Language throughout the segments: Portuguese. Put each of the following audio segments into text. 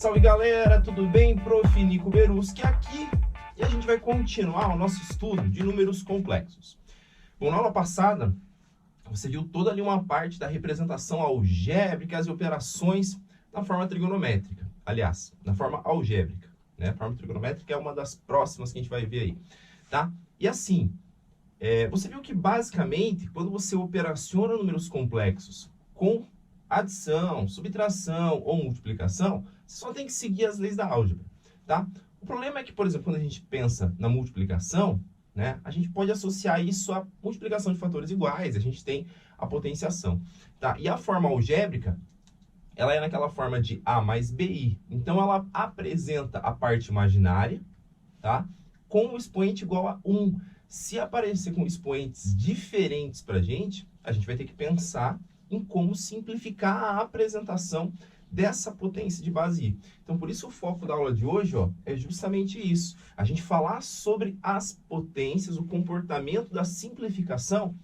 Salve galera, tudo bem? Prof. Nico Beruski aqui e a gente vai continuar o nosso estudo de números complexos. Bom, na aula passada você viu toda ali uma parte da representação algébrica e operações na forma trigonométrica. Aliás, na forma algébrica, né? A forma trigonométrica é uma das próximas que a gente vai ver aí, tá? E assim, você viu que basicamente quando você operaciona números complexos com adição, subtração ou multiplicação, você só tem que seguir as leis da álgebra, tá? O problema é que, por exemplo, quando a gente pensa na multiplicação, né, a gente pode associar isso à multiplicação de fatores iguais, a gente tem a potenciação, tá? E a forma algébrica, ela é naquela forma de A mais BI. Então, ela apresenta a parte imaginária, tá? Com o expoente igual a 1. Se aparecer com expoentes diferentes para a gente vai ter que pensar em como simplificar a apresentação dessa potência de base I. Então, por isso o foco da aula de hoje, ó, é justamente isso. A gente falar sobre as potências, o comportamento da simplificação,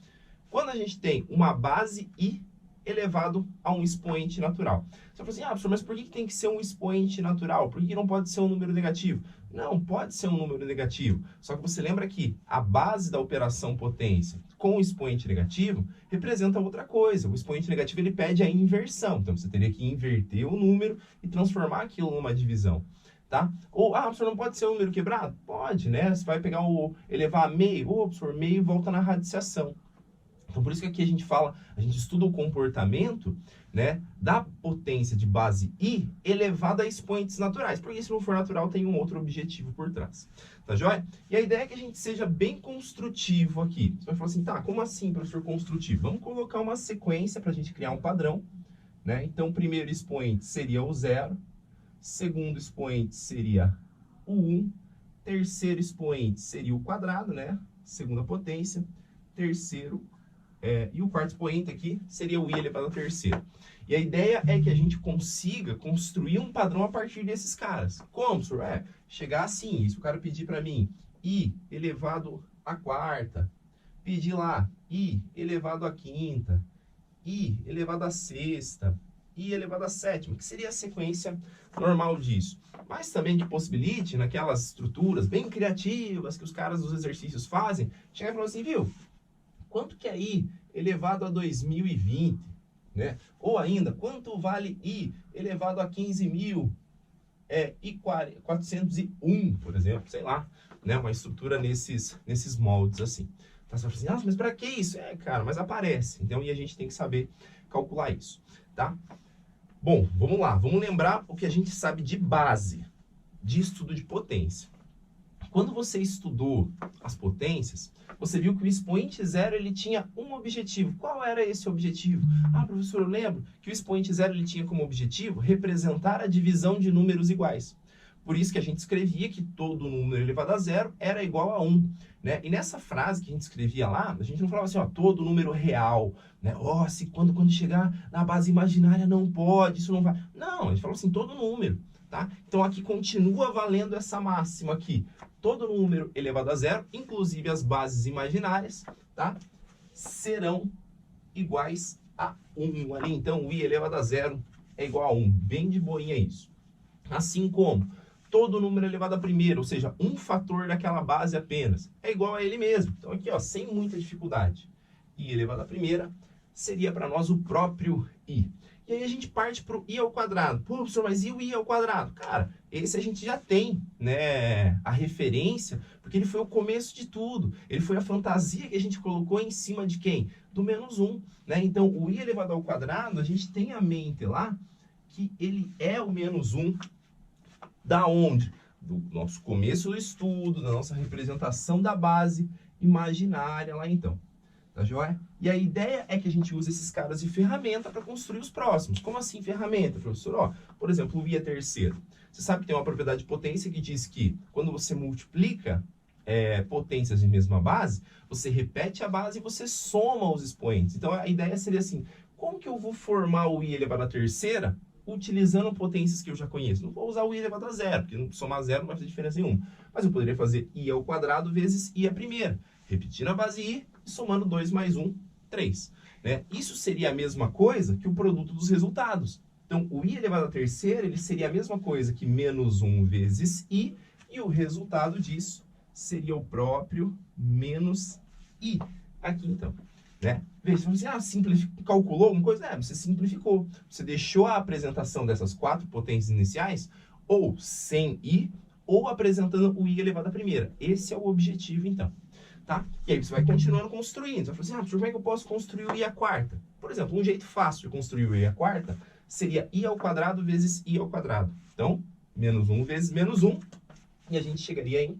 quando a gente tem uma base I elevado a um expoente natural. Você fala assim, professor, mas por que tem que ser um expoente natural? Por que não pode ser um número negativo? Não, pode ser um número negativo. Só que você lembra que a base da operação potência com o expoente negativo representa outra coisa. O expoente negativo ele pede a inversão. Então, você teria que inverter o número e transformar aquilo numa divisão. Tá? Ou, professor, não pode ser um número quebrado? Pode, né? Você vai pegar elevar a meio. Professor, meio volta na radiciação. Então, por isso que aqui a gente estuda o comportamento, né, da potência de base I elevada a expoentes naturais, porque se não for natural tem um outro objetivo por trás, tá joia? E a ideia é que a gente seja bem construtivo aqui. Você vai falar assim, tá, como assim, professor, construtivo? Vamos colocar uma sequência para a gente criar um padrão, né? Então, o primeiro expoente seria o 0, segundo expoente seria o 1, terceiro expoente seria o quadrado, né, segunda potência, terceiro e o quarto expoente aqui seria o I elevado ao terceiro. E a ideia é que a gente consiga construir um padrão a partir desses caras. Como, professor? Chegar assim, e se o cara pedir para mim I elevado à quarta, pedir lá I elevado à quinta, I elevado à sexta, I elevado à sétima, que seria a sequência normal disso. Mas também que possibilite, naquelas estruturas bem criativas que os caras dos exercícios fazem, chegar e falar assim, viu? Quanto que é I elevado a 2020, né? Ou ainda, quanto vale I elevado a 15.000 e 401, por exemplo, sei lá, né? Uma estrutura nesses moldes assim. Tá? Você vai falar assim, mas para que isso? Cara, mas aparece. Então, e a gente tem que saber calcular isso, tá? Bom, vamos lá. Vamos lembrar o que a gente sabe de base de estudo de potência. Quando você estudou as potências, você viu que o expoente zero ele tinha um objetivo. Qual era esse objetivo? Professor, eu lembro que o expoente zero ele tinha como objetivo representar a divisão de números iguais. Por isso que a gente escrevia que todo número elevado a zero era igual a 1. Né? E nessa frase que a gente escrevia lá, a gente não falava assim, todo número real. Né? Quando chegar na base imaginária não pode, isso não vai. Não, a gente falava assim, todo número. Tá? Então, aqui continua valendo essa máxima aqui. Todo número elevado a zero, inclusive as bases imaginárias, tá? Serão iguais a 1 ali. Então, o I elevado a zero é igual a 1. Bem de boinha isso. Assim como todo número elevado a primeiro, ou seja, um fator daquela base apenas, é igual a ele mesmo. Então, aqui, ó, sem muita dificuldade. I elevado a primeira seria para nós o próprio I. E aí a gente parte para o I ao quadrado. Pô, professor, mas e o I ao quadrado? Cara, esse a gente já tem, né, a referência, porque ele foi o começo de tudo. Ele foi a fantasia que a gente colocou em cima de quem? Do menos 1. Né? Então, o I elevado ao quadrado, a gente tem a mente lá que ele é o menos 1 da onde? Do nosso começo do estudo, da nossa representação da base imaginária lá então. Tá joia? E a ideia é que a gente use esses caras de ferramenta para construir os próximos. Como assim ferramenta, professor? Por exemplo, o I é terceiro. Você sabe que tem uma propriedade de potência que diz que quando você multiplica potências de mesma base, você repete a base e você soma os expoentes. Então a ideia seria assim, como que eu vou formar o I elevado à terceira utilizando potências que eu já conheço? Não vou usar o I elevado a zero, porque somar zero não vai fazer diferença nenhuma. Mas eu poderia fazer I ao quadrado vezes I à primeira, repetindo a base I e somando 2 mais 1, 3. Né? Isso seria a mesma coisa que o produto dos resultados. Então, o i elevado à terceira, ele seria a mesma coisa que menos 1 vezes i, e o resultado disso seria o próprio menos i. Aqui, então, né? Veja, você fala assim, calculou alguma coisa? Você simplificou. Você deixou a apresentação dessas 4 potências iniciais ou sem i, ou apresentando o i elevado à primeira. Esse é o objetivo, então. Tá? E aí você vai continuando construindo. Você vai falar assim, como é que eu posso construir o i à quarta? Por exemplo, um jeito fácil de construir o i à quarta seria i ao quadrado vezes i ao quadrado. Então, menos 1 vezes menos 1, e a gente chegaria em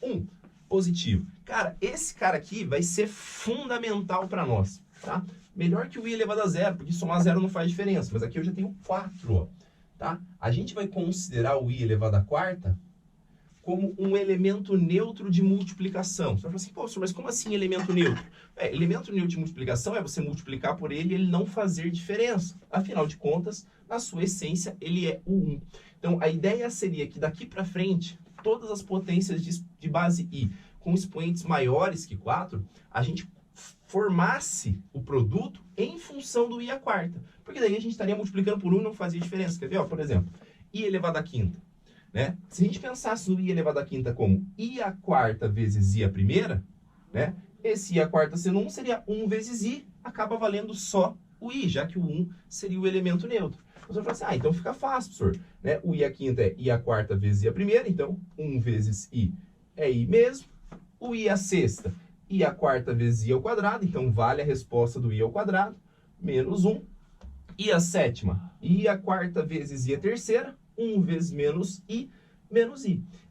1 positivo. Cara, esse cara aqui vai ser fundamental para nós, tá? Melhor que o i elevado a zero, porque somar zero não faz diferença, mas aqui eu já tenho 4, ó, tá? A gente vai considerar o i elevado à quarta como um elemento neutro de multiplicação. Você vai falar assim, pô, senhor, mas como assim elemento neutro? Elemento neutro de multiplicação é você multiplicar por ele e ele não fazer diferença. Afinal de contas, na sua essência, ele é o 1. Então, a ideia seria que daqui para frente, todas as potências de base i com expoentes maiores que 4, a gente formasse o produto em função do i à quarta. Porque daí a gente estaria multiplicando por 1 e não fazia diferença. Quer ver? Ó, por exemplo, i elevado à quinta. Né? Se a gente pensasse no i elevado à quinta como i à quarta vezes i à primeira, né? Esse i à quarta sendo 1 seria 1 vezes i, acaba valendo só o i, já que o 1 seria o elemento neutro. Você vai falar assim, então fica fácil, professor. Né? O i à quinta é i à quarta vezes i à primeira, então 1 vezes i é i mesmo. O i à sexta, i à quarta vezes i ao quadrado, então vale a resposta do i ao quadrado, menos 1. I à sétima, i à quarta vezes i à terceira, 1 vezes menos i.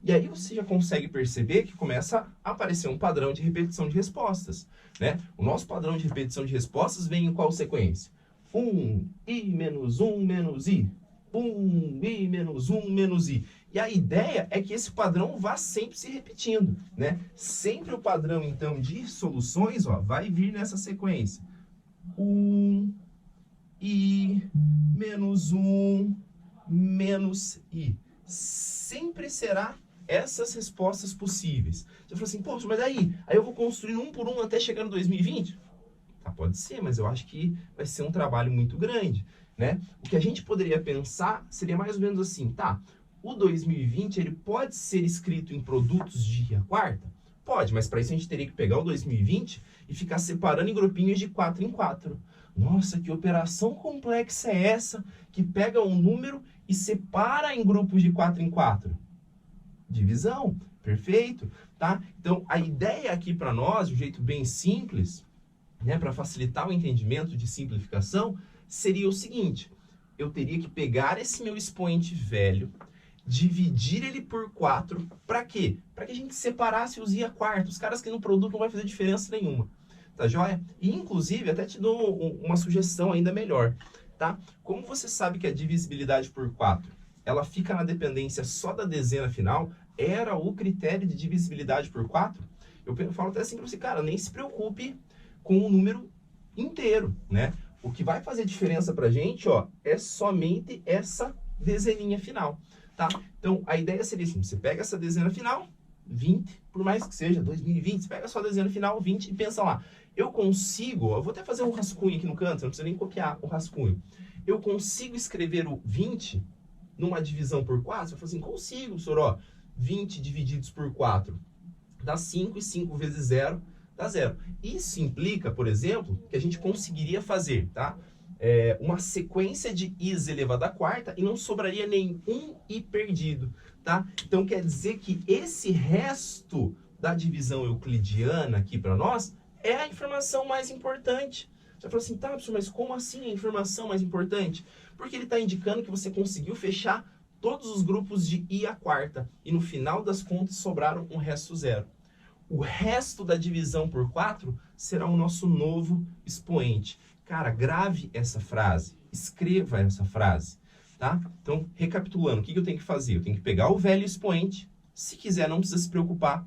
E aí você já consegue perceber que começa a aparecer um padrão de repetição de respostas, né? O nosso padrão de repetição de respostas vem em qual sequência? 1, i menos 1 menos i. 1, i menos 1 menos i. E a ideia é que esse padrão vá sempre se repetindo, né? Sempre o padrão, então, de soluções, ó, vai vir nessa sequência. 1, i menos 1 menos i. Sempre será essas respostas possíveis. Você falou assim, poxa, mas aí eu vou construindo um por um até chegar no 2020? Tá, pode ser, mas eu acho que vai ser um trabalho muito grande, né? O que a gente poderia pensar seria mais ou menos assim, tá? O 2020, ele pode ser escrito em produtos de i à quarta? Pode, mas para isso a gente teria que pegar o 2020 e ficar separando em grupinhos de 4 em 4. Nossa, que operação complexa é essa que pega um número e separa em grupos de 4 em 4? Divisão, perfeito, tá? Então, a ideia aqui para nós, de um jeito bem simples, né, para facilitar o entendimento de simplificação, seria o seguinte: eu teria que pegar esse meu expoente velho, dividir ele por 4, para quê? Para que a gente separasse os i à quarta, os caras que no produto não vai fazer diferença nenhuma. Tá joia? E, inclusive, até te dou uma sugestão ainda melhor, tá? Como você sabe que a divisibilidade por 4, ela fica na dependência só da dezena final, era o critério de divisibilidade por 4, eu falo até assim para você, cara, nem se preocupe com o número inteiro, né? O que vai fazer diferença pra gente, ó, é somente essa dezeninha final, tá? Então, a ideia seria assim, você pega essa dezena final, 20, por mais que seja 2020, você pega só a dezena final, 20, e pensa lá, eu consigo, eu vou até fazer um rascunho aqui no canto, não precisa nem copiar o rascunho. Eu consigo escrever o 20 numa divisão por 4? Eu falo assim, consigo, professor, ó, 20 divididos por 4 dá 5, e 5 vezes 0 dá 0. Isso implica, por exemplo, que a gente conseguiria fazer, tá? Uma sequência de i's elevado à quarta e não sobraria nenhum i perdido, tá? Então quer dizer que esse resto da divisão euclidiana aqui para nós é a informação mais importante. Você fala assim, tá, professor, mas como assim a informação mais importante? Porque ele está indicando que você conseguiu fechar todos os grupos de i à quarta e no final das contas sobraram um resto zero. O resto da divisão por 4 será o nosso novo expoente. Cara, grave essa frase, escreva essa frase, tá? Então, recapitulando, o que eu tenho que fazer? Eu tenho que pegar o velho expoente, se quiser não precisa se preocupar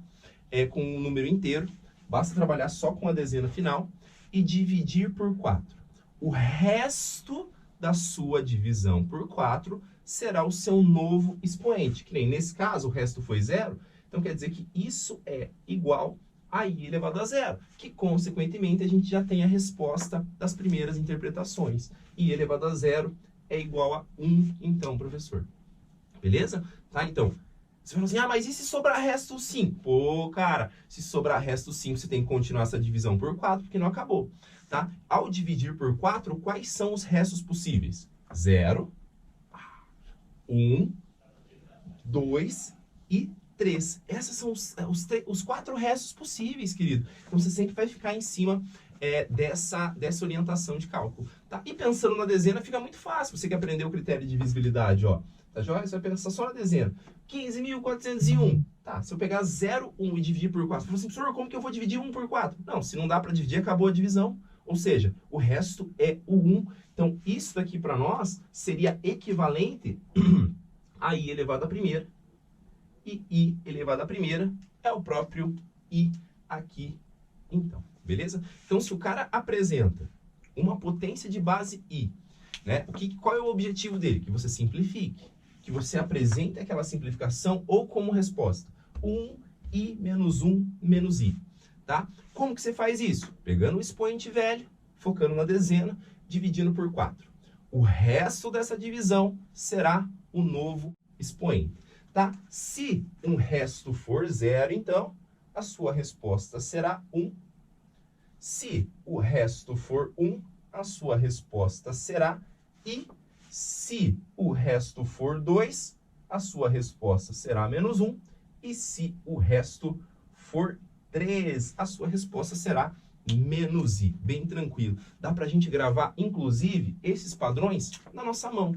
com o número inteiro, basta trabalhar só com a dezena final e dividir por 4. O resto da sua divisão por 4 será o seu novo expoente, que nem nesse caso o resto foi 0, então quer dizer que isso é igual a i elevado a 0, que consequentemente a gente já tem a resposta das primeiras interpretações. I elevado a 0 é igual a 1, então, professor. Beleza? Tá, então, você fala assim, ah, mas e se sobrar resto 5? Pô, cara, se sobrar resto 5, você tem que continuar essa divisão por 4, porque não acabou, tá? Ao dividir por 4, quais são os restos possíveis? 0, 1, 2 e 3. Esses são os 4 restos possíveis, querido. Então, você sempre vai ficar em cima dessa orientação de cálculo, tá? E pensando na dezena, fica muito fácil. Você que aprendeu o critério de divisibilidade, ó. Tá joia? Você vai pensar só na dezena. 15.401. Tá, se eu pegar 0, 1 e dividir por 4, você fala assim, professor, como que eu vou dividir 1 por 4? Não, se não dá para dividir, acabou a divisão. Ou seja, o resto é o 1. Então, isso daqui para nós seria equivalente a i elevado à primeira. E i elevado à primeira é o próprio i aqui, então. Beleza? Então, se o cara apresenta uma potência de base i, né? Qual é o objetivo dele? Que você simplifique. Que você apresente aquela simplificação ou como resposta. 1i menos 1 menos i. Tá? Como que você faz isso? Pegando o expoente velho, focando na dezena, dividindo por 4. O resto dessa divisão será o novo expoente. Tá? Se um resto for 0, então, a sua resposta será 1. Se o resto for 1, a sua resposta será i. Se o resto for 2, a sua resposta será menos 1. E se o resto for 3, a sua resposta será menos i. Bem tranquilo. Dá pra gente gravar, inclusive, esses padrões na nossa mão,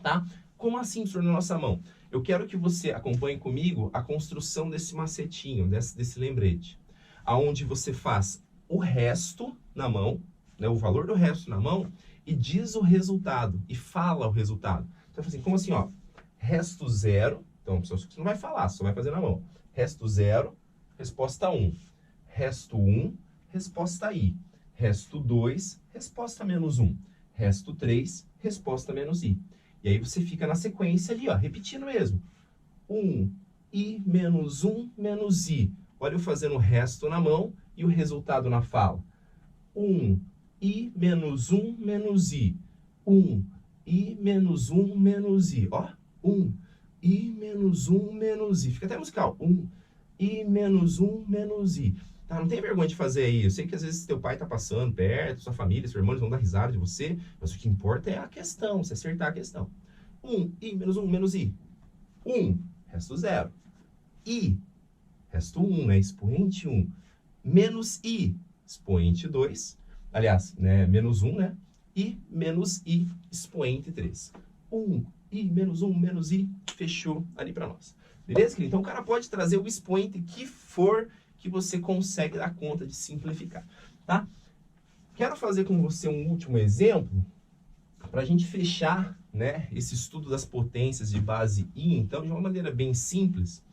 tá? Como assim, professor, na nossa mão? Eu quero que você acompanhe comigo a construção desse macetinho, desse lembrete, aonde você faz o resto na mão, né, o valor do resto na mão, e diz o resultado, e fala o resultado. Então, assim, como assim, ó, resto 0, então, você não vai falar, só vai fazer na mão. Resto 0, resposta 1. Resto 1, resposta i. Resto 2, resposta menos 1. Resto 3, resposta menos i. E aí você fica na sequência ali, ó, repetindo mesmo. 1i menos 1 menos i. Olha eu fazendo o resto na mão e o resultado na fala. 1i menos 1 menos i. 1i menos 1 menos i. Ó, 1i menos 1 menos i. Fica até musical. 1i menos 1 menos i. Tá, não tem vergonha de fazer aí. Eu sei que às vezes teu pai tá passando perto, sua família, seus irmãos vão dar risada de você, mas o que importa é a questão, você acertar a questão. 1i menos 1 menos i. 1, resto 0. I, resto 1, né? Expoente 1. Menos i, expoente 2. Aliás, né? Menos 1, né? E menos i, expoente 3. 1i menos 1 menos i, fechou ali para nós. Beleza, querido? Então o cara pode trazer o expoente que for que você consegue dar conta de simplificar, tá? Quero fazer com você um último exemplo para a gente fechar, né, esse estudo das potências de base I, então, de uma maneira bem simples,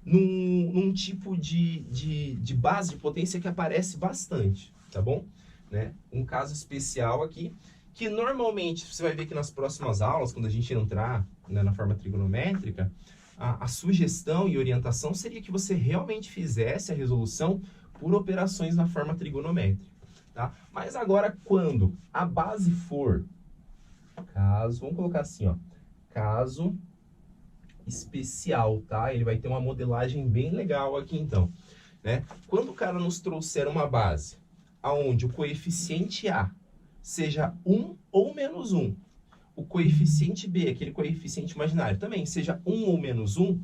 num tipo de base de potência que aparece bastante, tá bom? Né? Um caso especial aqui, que normalmente, você vai ver que nas próximas aulas, quando a gente entrar, né, na forma trigonométrica, a sugestão e orientação seria que você realmente fizesse a resolução por operações na forma trigonométrica, tá? Mas agora, quando a base for, vamos colocar assim, ó, caso especial, tá? Ele vai ter uma modelagem bem legal aqui, então, né? Quando o cara nos trouxer uma base aonde o coeficiente A seja 1 ou menos 1, o coeficiente B, aquele coeficiente imaginário, também seja 1 ou menos 1,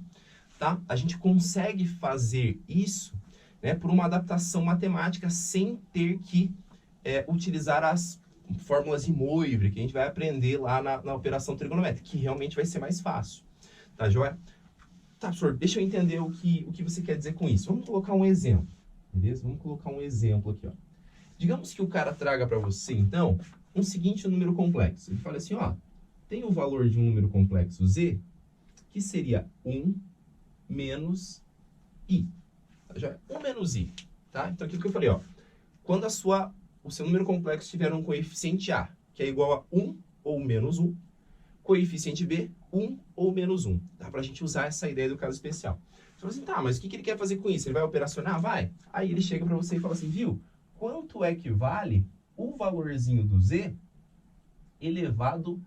tá? A gente consegue fazer isso, né, por uma adaptação matemática sem ter que utilizar as fórmulas de Moivre, que a gente vai aprender lá na operação trigonométrica, que realmente vai ser mais fácil. Tá, joia? Tá, professor, deixa eu entender o que você quer dizer com isso. Vamos colocar um exemplo, beleza? Vamos colocar um exemplo aqui, ó. Digamos que o cara traga para você, então, um seguinte número complexo. Ele fala assim, ó, tem o valor de um número complexo z, que seria 1 menos i. Já 1 menos i, tá? Então, aquilo que eu falei, ó, quando o seu número complexo tiver um coeficiente a, que é igual a 1 ou menos 1, coeficiente b, 1 ou menos 1. Dá pra gente usar essa ideia do caso especial. Você fala assim, tá, mas o que ele quer fazer com isso? Ele vai operacionar? Vai. Aí ele chega para você e fala assim, viu? Quanto é que vale o valorzinho do z elevado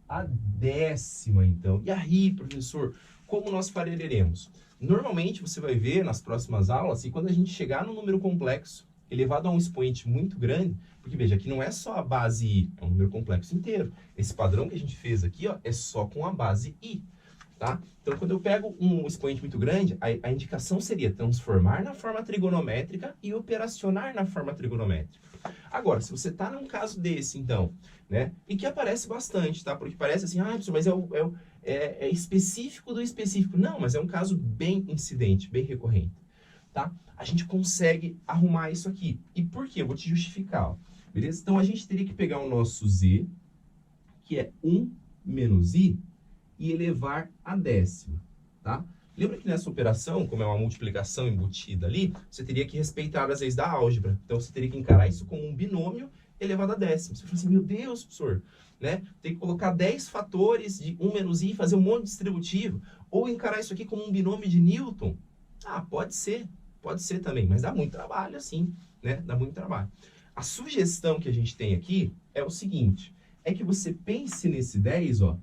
a décima, então. E aí, professor, como nós faremos? Normalmente, você vai ver nas próximas aulas, e quando a gente chegar no número complexo, elevado a um expoente muito grande, porque veja, aqui não é só a base i, é um número complexo inteiro. Esse padrão que a gente fez aqui, ó, é só com a base i, tá? Então, quando eu pego um expoente muito grande, a indicação seria transformar na forma trigonométrica e operacionar na forma trigonométrica. Agora, se você está num caso desse, então, né, e que aparece bastante, tá? Porque parece assim, ah, professor, mas é específico do específico. Não, mas é um caso bem incidente, bem recorrente, tá? A gente consegue arrumar isso aqui. E por quê? Eu vou te justificar, ó. Beleza? Então, a gente teria que pegar o nosso z, que é 1 menos i, e elevar a décima, tá? Lembra que nessa operação, como é uma multiplicação embutida ali, você teria que respeitar as leis da álgebra. Então, você teria que encarar isso como um binômio elevado a décima. Você fala assim, meu Deus, professor, né? Tem que colocar 10 fatores de 1 menos i e fazer um monte de distributivo. Ou encarar isso aqui como um binômio de Newton. Ah, pode ser também, mas dá muito trabalho assim, né? Dá muito trabalho. A sugestão que a gente tem aqui é o seguinte, é que você pense nesse 10, ó,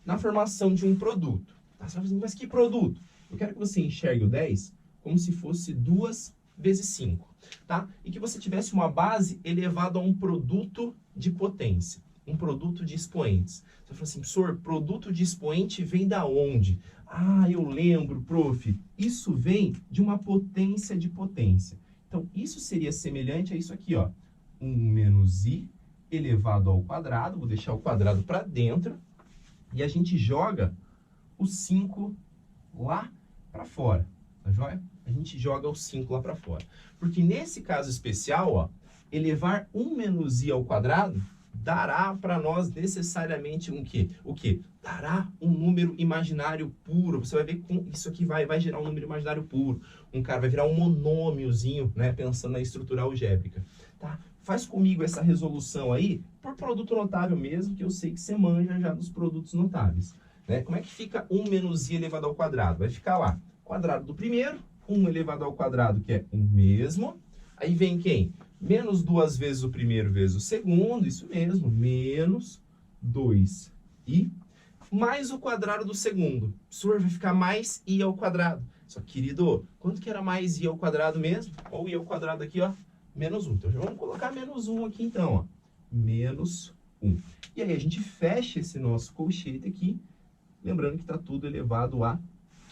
na formação de um produto. Tá? Você vai dizer, mas que produto? Eu quero que você enxergue o 10 como se fosse 2 vezes 5, tá? E que você tivesse uma base elevada a um produto de potência, um produto de expoentes. Você fala assim, professor, produto de expoente vem da onde? Ah, eu lembro, prof. Isso vem de uma potência de potência. Então, isso seria semelhante a isso aqui, ó. 1 menos i elevado ao quadrado. Vou deixar o quadrado para dentro. E a gente joga o 5 lá para fora, tá joia? A gente joga o 5 lá para fora. Porque nesse caso especial, ó, elevar 1 menos i ao quadrado dará para nós necessariamente um quê? O quê? Dará um número imaginário puro. Você vai ver que isso aqui vai gerar um número imaginário puro. Um cara vai virar um monômiozinho, né? Pensando na estrutura algébrica, tá? Faz comigo essa resolução aí, por produto notável mesmo, que eu sei que você manja já dos produtos notáveis, né? Como é que fica 1 menos i elevado ao quadrado? Vai ficar lá, quadrado do primeiro, 1 elevado ao quadrado, que é o mesmo. Aí vem quem? Menos 2 vezes o primeiro vezes o segundo, isso mesmo, menos 2i, mais o quadrado do segundo. O professor, vai ficar mais i ao quadrado. Só que, querido, quanto que era mais i ao quadrado mesmo? Olha o i ao quadrado aqui, ó. Menos 1. Então, já vamos colocar menos 1 aqui, então, ó. Menos 1. E aí, a gente fecha esse nosso colchete aqui, lembrando que está tudo elevado à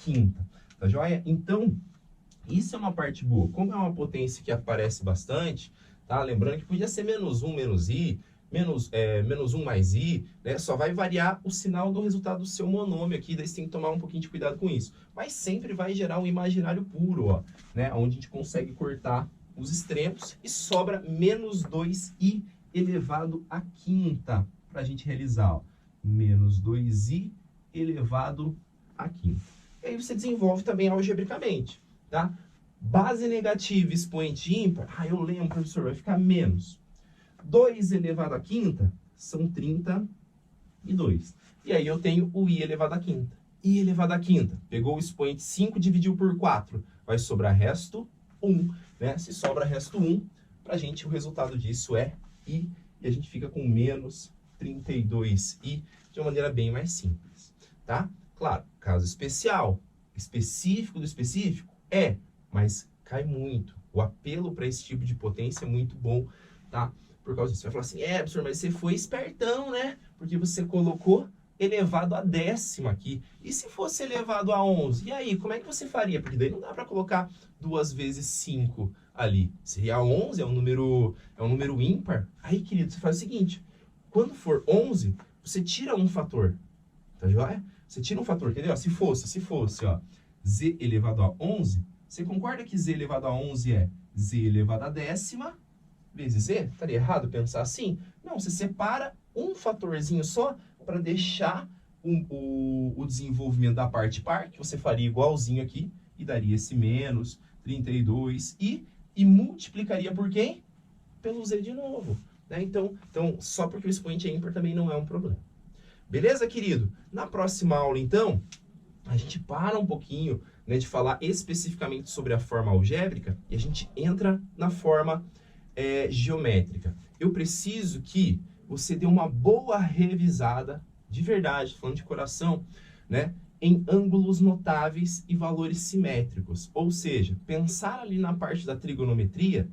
quinta. Tá joia? Então, isso é uma parte boa. Como é uma potência que aparece bastante, tá? Lembrando que podia ser menos 1 menos i, menos 1 mais i, né? Só vai variar o sinal do resultado do seu monômio aqui, daí você tem que tomar um pouquinho de cuidado com isso. Mas sempre vai gerar um imaginário puro, ó, né? Onde a gente consegue cortar os extremos e sobra menos 2i elevado à quinta para a gente realizar, ó. Menos 2i elevado à quinta. E aí você desenvolve também algebricamente, tá? Base negativa, expoente ímpar, eu lembro, professor, vai ficar menos. 2 elevado à quinta são 32. E aí eu tenho o i elevado à quinta. I elevado à quinta, pegou o expoente 5, dividiu por 4, vai sobrar resto 1, né? Se sobra resto 1, pra gente o resultado disso é i, e a gente fica com menos 32i de uma maneira bem mais simples, tá? Claro, caso especial, específico do específico, mas cai muito. O apelo para esse tipo de potência é muito bom, tá? Por causa disso. Você vai falar assim, professor, mas você foi espertão, né? Porque você colocou elevado a décima aqui. E se fosse elevado a 11? E aí, como é que você faria? Porque daí não dá para colocar 2 vezes 5 ali. Seria 11, é um número ímpar. Aí, querido, você faz o seguinte. Quando for 11, você tira um fator. Tá joia? Você tira um fator, entendeu? Se fosse, ó, z elevado a 11, você concorda que z elevado a 11 é z elevado a décima vezes z? Estaria errado pensar assim? Não, você separa um fatorzinho só para deixar o desenvolvimento da parte par, que você faria igualzinho aqui, e daria esse menos 32i, e multiplicaria por quem? Pelo z de novo, né? Então, só porque o expoente é ímpar também não é um problema. Beleza, querido? Na próxima aula, então, a gente para um pouquinho, né, de falar especificamente sobre a forma algébrica e a gente entra na forma geométrica. Eu preciso que você dê uma boa revisada, de verdade, falando de coração, né? Em ângulos notáveis e valores simétricos. Ou seja, pensar ali na parte da trigonometria,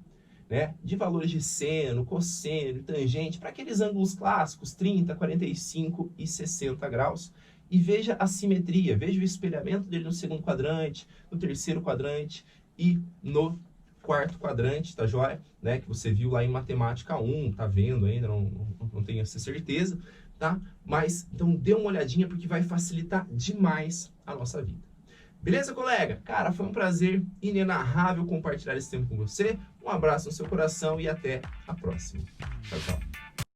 né, de valores de seno, cosseno, tangente, para aqueles ângulos clássicos, 30, 45 e 60 graus, e veja a simetria, veja o espelhamento dele no segundo quadrante, no terceiro quadrante e no quarto quadrante, tá joia? Né, que você viu lá em Matemática 1, tá vendo ainda, não tenho essa certeza, tá? Mas, então, dê uma olhadinha porque vai facilitar demais a nossa vida. Beleza, colega? Cara, foi um prazer inenarrável compartilhar esse tempo com você. Um abraço no seu coração e até a próxima. Tchau, tchau.